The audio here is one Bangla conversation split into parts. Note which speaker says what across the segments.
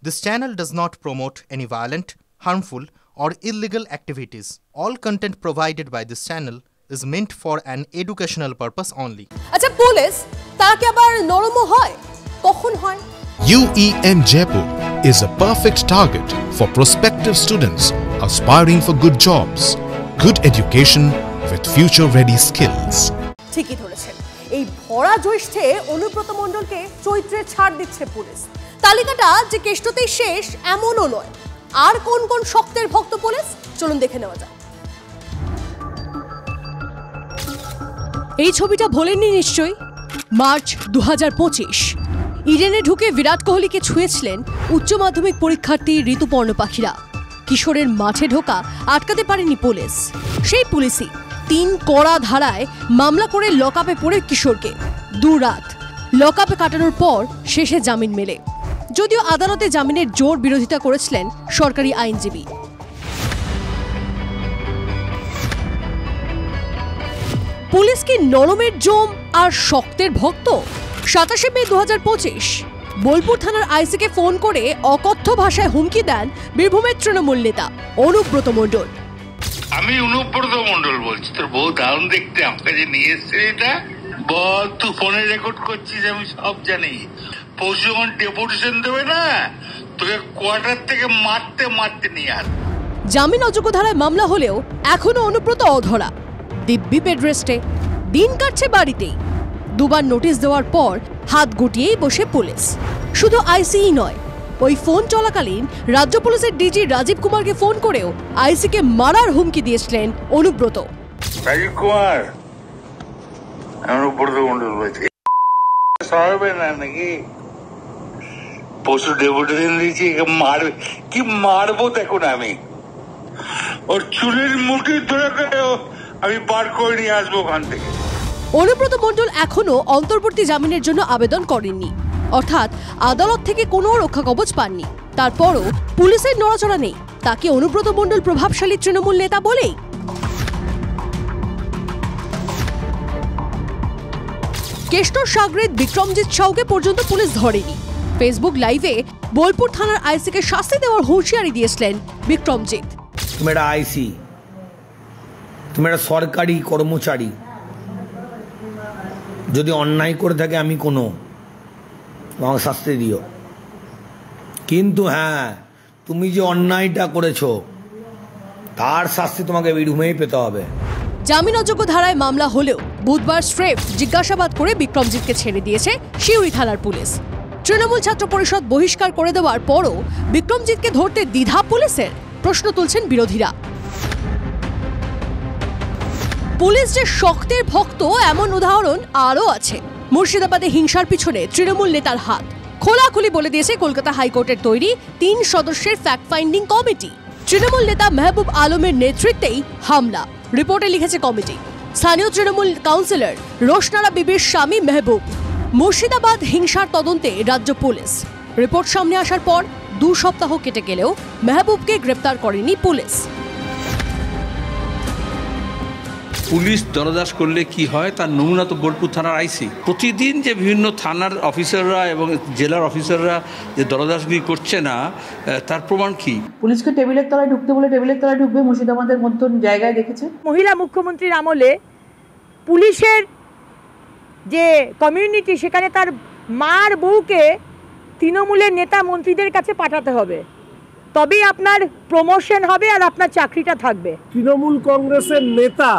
Speaker 1: This channel does not promote any violent, harmful, or illegal activities. All content provided by this channel is meant for an educational purpose only.
Speaker 2: আচ্ছা পুলিশ তারা কি আবার নরমও হয়? কখন হয়?
Speaker 3: UEM Jaipur is a perfect target for prospective students aspiring for good jobs, good education with future-ready skills.
Speaker 2: ঠিকই ধরেছেন। এই ভরা জ্যৈষ্ঠে অনুব্রত মণ্ডলকে চৈত্রের ছাড় দিচ্ছে পুলিশ। তালিকাটা যে কেষ্টতেই শেষ এমনও নয়। আর কোন কোন শক্তের ভক্ত পুলিশ চলুন দেখে নেওয়া যাক। এই ছবিটা ভোলেননি নিশ্চয়ই। মার্চ 2025 ইডেনে ঢুকে বিরাট কোহলিকে ছুঁয়েছিলেন উচ্চ মাধ্যমিক পরীক্ষার্থী ঋতুপর্ণ পাখিরা। কিশোরের মাঠে ঢোকা আটকাতে পারেনি পুলিশ। সেই পুলিশই 3 কড়া ধারায় মামলা করে লকআপে পড়ে কিশোরকে 2 রাত লকআপে কাটানোর পর শেষে জামিন মেলে। যদিও আদালতে জামিনের জোর বিরোধিতা করেছিলেন সরকারি আইনজীবী। পুলিশ কি নরমের জম আর শক্তের ভক্ত? 27 মে 2025 বোলপুর থানার আইসিকে ফোন করে অকথ্য ভাষায় হুমকি দেন বীরভূমের তৃণমূল নেতা অনুব্রত মণ্ডল।
Speaker 4: আমি অনুব্রত মণ্ডল বলছি, তোর বউ দারুণ দেখতে, আমাকে যে নিয়ে এসছে এটা বল, তুই ফোনে রেকর্ড করছিস, আমি সব জানি। পরশু যখন ডেপুটেশন দেবে না, তোকে কোয়ার্টার থেকে মারতে মারতে নিয়ে আস।
Speaker 2: জামিন অযোগ্য ধারায় মামলা হলেও এখনো অনুব্রত অধরা, দিব্যি বেড রেস্টে, দিন কাটছে বাড়িতেই। 2 বার নোটিশ দেওয়ার পর হাত গুটিয়েই বসে পুলিশ। শুধু আইসিই নয়, ওই ফোন চলাকালীন রাজ্য পুলিশের ডিজি রাজীব কুমারকে ফোন করেও আইসিকে মারার হুমকি দিয়েছিলেন অনুব্রত।
Speaker 4: রাজীব কুমার, অনুব্রত মণ্ডল বলছি, সরবে না নাকি? পরশু ডেপুটেশন দিয়েছি, মারবে কি? মারবো দেখুন, আমি ওর চুলের মুঠি ধরে আমি বার করে নিয়ে আসবো ওখান থেকে।
Speaker 2: অনুব্রত মণ্ডল এখনো অন্তর্বর্তী জামিনের জন্য আবেদন করেননি, অর্থাৎ আদালত থেকে কোনো রক্ষা কবচ পাননি। তারপরও পুলিশের নড়াচড়া নেই। তাকে অনুব্রত মণ্ডল প্রভাবশালী তৃণমূল নেতা বলেই। কেষ্টর সাগরেদ বিক্রমজিৎ সাউকে পর্যন্ত পুলিশ ধরেনি। ফেসবুক লাইভে বোলপুর থানার আইসিকে শাস্তি দেওয়ার হুঁশিয়ারি দিয়েছিলেন বিক্রমজিৎ।
Speaker 5: তুমি একটা আইসি, তুমি একটা সরকারি কর্মচারী, যদি অন্যায় করে থাকে আমি কোনো আমাকে শাস্তি দিও, কিন্তু হ্যাঁ তুমি যে অন্যায়টা করেছো তার শাস্তি তোমাকে বীরভূমেই পেতে হবে।
Speaker 2: জামিন অযোগ্য ধারায় মামলা হলেও বুধবার স্রেফ জিজ্ঞাসাবাদ করে বিক্রমজিৎকে ছেড়ে দিয়েছে শিউরি থানার পুলিশ। তৃণমূল ছাত্র পরিষদ বহিষ্কার করে দেওয়ার পরও বিক্রমজিৎকে ধরতে দ্বিধা পুলিশের, প্রশ্ন তুলছেন বিরোধীরা। পুলিশ যে শক্তের ভক্ত এমন উদাহরণ আরও আছে। মুর্শিদাবাদে হিংসার পিছনে তৃণমূল নেতার হাত খোলাখুলি বলে দিয়েছে কলকাতা হাইকোর্টের তৈরি 3 সদস্যের ফ্যাক্ট ফাইন্ডিং কমিটি। তৃণমূল নেতা মেহবুব আলমের নেতৃত্বেই হামলা, রিপোর্টে লিখেছে কমিটি। স্থানীয় তৃণমূল কাউন্সিলর রোশনারা বিবির স্বামী মেহবুব। মুর্শিদাবাদ হিংসার তদন্তে রাজ্য পুলিশ। রিপোর্ট সামনে আসার পর 2 সপ্তাহ কেটে গেলেও মেহবুবকে গ্রেপ্তার করেনি পুলিশ।
Speaker 6: পুলিশ দরদাস করলে কি হয় তার নমুনা তো বোলপুর থানার আইসি। প্রতিদিন যে বিভিন্ন থানার অফিসাররা এবং জেলার অফিসাররা যে দরদাসগিরি করছে না, তার প্রমাণ কি?
Speaker 7: পুলিশকে টেবিলের তলায় ঢুকতে বলে টেবিলের তলায় ঢুকবে, মুর্শিদাবাদের মতন জায়গায় দেখেছে।
Speaker 8: মহিলা মুখ্যমন্ত্রীর আমলে পুলিশের যে কমিউনিটি, সেখানে তার মার বউকে তৃণমূলের নেতা মন্ত্রীদের কাছে পাঠাতে হবে, তবেই আপনার প্রমোশন হবে আর আপনার চাকরিটা থাকবে।
Speaker 9: তৃণমূল কংগ্রেসের নেতা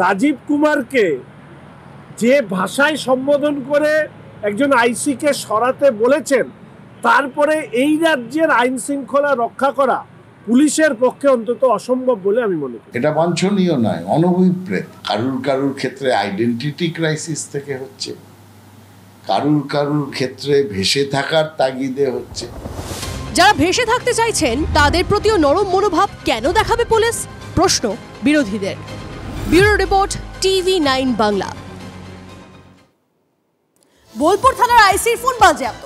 Speaker 9: রাজীব কুমারকে যে ভাষায় সম্বোধন করে একজন আইসিকে সরাতে বলেছেন, তারপরে এই রাজ্যের আইন শৃঙ্খলা রক্ষা করা পুলিশের পক্ষে অন্তত অসম্ভব বলে আমি মনে করি।
Speaker 10: এটা বাঞ্ছনীয় নয়, অনভিপ্রেত। কারুর ক্ষেত্রে আইডেন্টিটি ক্রাইসিস থেকে হচ্ছে, কারুর ক্ষেত্রে ভেসে থাকার তাগিদে হচ্ছে।
Speaker 2: যারা ভেসে থাকতে চাইছেন তাদের প্রতিও নরম মনোভাব কেন দেখাবে পুলিশ? প্রশ্ন বিরোধীদের। Bureau report, TV9 Bangla. Bolpur থানার আইসির ফোন বাজেয়াপ্ত।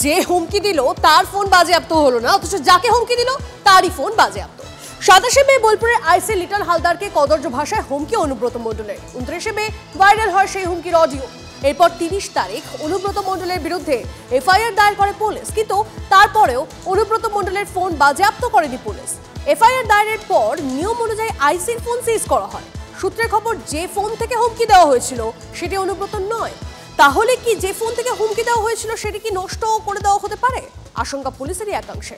Speaker 2: যে হুমকি দিল তার ফোন বাজেয়াপ্ত হলো না, অথচ যাকে হুমকি দিল তারই ফোন বাজেয়াপ্ত। 27 মে বোলপুরের আইসি লিটন হালদারকে কদর্য ভাষায় হুমকি অনুব্রত মণ্ডলের। 29 মে ভাইরাল হয় সেই হুমকির অডিও। এরপর 30 তারিখ অনুব্রত মণ্ডলের বিরুদ্ধে এফআইআর দায়ের করে পুলিশ, কিন্তু তারপরেও অনুব্রত মণ্ডলের ফোন বাজেয়াপ্ত করেনি পুলিশ। এফআইআর দায়েরের পর নিয়ম অনুযায়ী আইসির ফোন সিজ করা হয়। সূত্রের খবর, যে ফোন থেকে হুমকি দেওয়া হয়েছিল সেটি অনুব্রত নয়। তাহলে কি যে ফোন থেকে হুমকি দেওয়া হয়েছিল সেটি কি নষ্ট করে দেওয়া হতে পারে? আশঙ্কা পুলিশেরই একাংশে।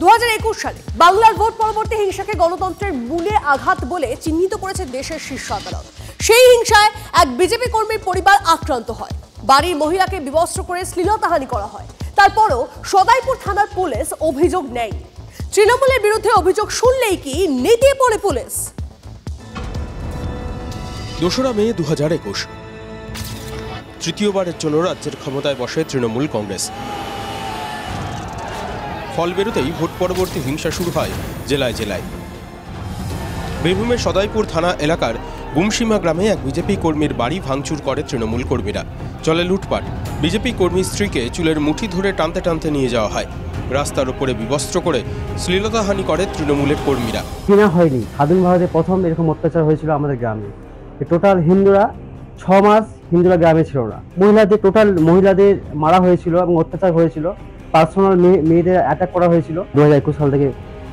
Speaker 2: 2021 সালে বাংলার ভোট পরবর্তী হিংসাকে গণতন্ত্রের মূলে আঘাত বলে চিহ্নিত করেছে দেশের শীর্ষ আদালত। সেই হিংসায় এক বিজেপি কর্মীর পরিবার আক্রান্ত হয়। বাড়ির মহিলাকে বিবস্ত্র করে শ্লীলতাহানি করা হয়। তারপরও সদাইপুর থানার পুলিশ অভিযোগ নেয়নি। তৃণমূলের বিরুদ্ধে অভিযোগ শুনলেই কি নেতিয়ে পড়ে পুলিশ?
Speaker 11: 2 মে 2021 তৃতীয়বারের জন্য রাজ্যের ক্ষমতায় বসে তৃণমূল কংগ্রেস। ফল বেরোতেই ভোট পরবর্তী হিংসা শুরু হয় জেলায় জেলায়। বীরভূমের সদাইপুর থানা এলাকার গুমসীমা গ্রামে এক বিজেপি কর্মীর বাড়ি ভাঙচুর করে তৃণমূল কর্মীরা। চলে লুটপাট। বিজেপি কর্মীর স্ত্রীকে চুলের মুঠি ধরে টানতে টানতে নিয়ে যাওয়া হয়। রাস্তার উপরে বিবস্ত্র করে শ্লীলতাহানি করে তৃণমূলের কর্মীরা।
Speaker 12: কিনা হয়নি, স্বাধীন ভারতে প্রথম এরকম অত্যাচার হয়েছিল আমাদের গ্রামে। টোটাল হিন্দুরা 6 মাস হিন্দুরা গ্রামে ছিল না। মহিলাদের মারা হয়েছিল এবং অত্যাচার হয়েছিল। পার্সোনাল মেয়েদের অ্যাটাক করা হয়েছিল। 2021 সাল থেকে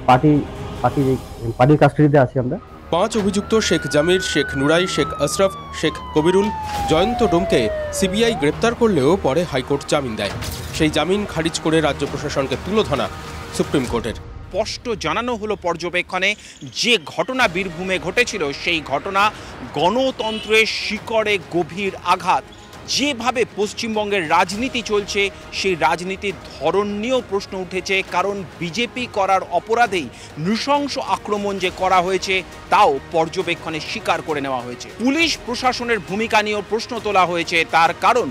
Speaker 12: পার্টির কাস্টডিতে আছি আমরা।
Speaker 11: 5 অভিযুক্ত শেখ জামির, শেখ নুরাই, শেখ আশরাফ, শেখ কবিরুল, জয়ন্ত ডোমকে সিবিআই গ্রেপ্তার করলেও পরে হাইকোর্ট জামিন দেয়। সেই জামিন খারিজ করে রাজ্য প্রশাসনকে তুলোধনা সুপ্রিম কোর্টের।
Speaker 13: স্পষ্ট জানানো হলো পর্যবেক্ষণে যে ঘটনা বীরভূমে ঘটেছিল সেই ঘটনা গণতন্ত্রের শিকড়ে গভীর আঘাত। যেভাবে পশ্চিমবঙ্গের রাজনীতি চলছে সেই রাজনীতির ধরন নিয়েও প্রশ্ন উঠেছে, কারণ বিজেপি করার অপরাধেই নৃশংস আক্রমণ যে করা হয়েছে তাও পর্যবেক্ষণে স্বীকার করে নেওয়া হয়েছে। পুলিশ প্রশাসনের ভূমিকা নিয়েও প্রশ্ন তোলা হয়েছে, তার কারণ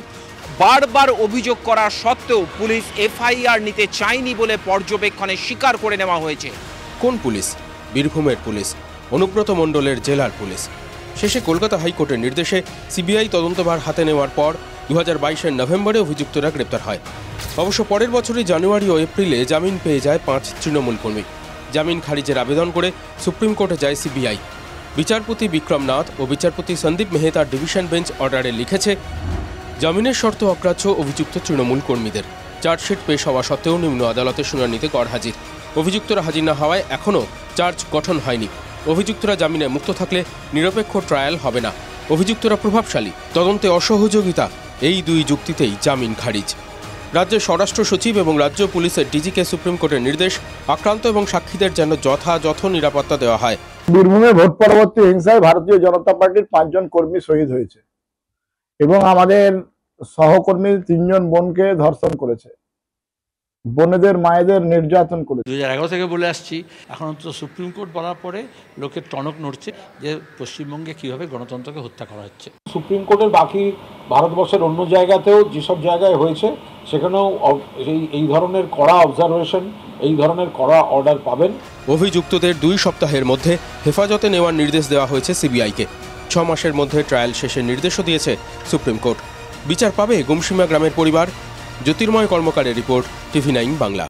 Speaker 13: বারবার অভিযোগ করা সত্ত্বেও পুলিশ এফআইআর নিতে চায়নি বলে পর্যবেক্ষণে স্বীকার করে নেওয়া হয়েছে।
Speaker 11: কোন পুলিশ? বীরভূমের পুলিশ, অনুব্রত মণ্ডলের জেলার পুলিশ। শেষে কলকাতা হাইকোর্টের নির্দেশে সিবিআই তদন্তভার হাতে নেওয়ার পর 2022-এর নভেম্বরে অভিযুক্তরা গ্রেপ্তার হয়। অবশ্য পরের বছরই জানুয়ারি ও এপ্রিলে জামিন পেয়ে যায় 5 তৃণমূল কর্মী। জামিন খারিজের আবেদন করে সুপ্রিম কোর্টে যায় সিবিআই। বিচারপতি বিক্রম নাথ ও বিচারপতি সন্দীপ মেহতার ডিভিশন বেঞ্চ অর্ডারে লিখেছে, জামিনের শর্ত অগ্রাহ্য অভিযুক্ত তৃণমূল কর্মীদের। চার্জশিট পেশ হওয়া সত্ত্বেও নিম্ন আদালতে শুনানিতে গড়হাজির। অভিযুক্তরা হাজির না হওয়ায় এখনও চার্জ গঠন হয়নি। অভিযুক্তরা জামিনে মুক্ত থাকলে নিরপেক্ষ ট্রায়াল হবে না। অভিযুক্তরা প্রভাবশালী, তদন্তে অসহযোগিতা, এই 2 যুক্তিতেই জামিন খারিজ। রাজ্যের স্বরাষ্ট্র সচিব এবং রাজ্য পুলিশের ডিজিকে সুপ্রিম কোর্টের নির্দেশ, আক্রান্ত এবং সাক্ষীদের যেন যথাযথ নিরাপত্তা দেওয়া হয়।
Speaker 14: বীরভূমে ভোট পরবর্তী হিংসায় ভারতীয় জনতা পার্টির 5 জন কর্মী শহীদ হয়েছে এবং আমাদের সহকর্মী 3 জন বোনকে ধর্ষণ করেছে, বোনেদের মায়েদের নির্যাতন করেছে।
Speaker 6: 2011 থেকে বলে আসছি, এখন তো সুপ্রিম কোর্ট বলার পরে লোকের টনক নড়ছে যে পশ্চিমবঙ্গে কিভাবে গণতন্ত্রকে হত্যা করা হচ্ছে।
Speaker 9: সুপ্রিম কোর্টের বাকি ভারতবর্ষের অন্য জায়গাতেও যেসব জায়গায় হয়েছে সেখানেও এই ধরনের কড়া অবজারভেশন, এই ধরনের কড়া অর্ডার পাবেন।
Speaker 11: অভিযুক্তদের 2 সপ্তাহের মধ্যে হেফাজতে নেওয়ার নির্দেশ দেওয়া হয়েছে সিবিআইকে। 6 মাসের মধ্যে ট্রায়াল শেষের নির্দেশও দিয়েছে সুপ্রিম কোর্ট। বিচার পাবে গুমসীমা গ্রামের পরিবার। জ্যোতির্ময় কর্মকারের রিপোর্ট, TV9 বাংলা।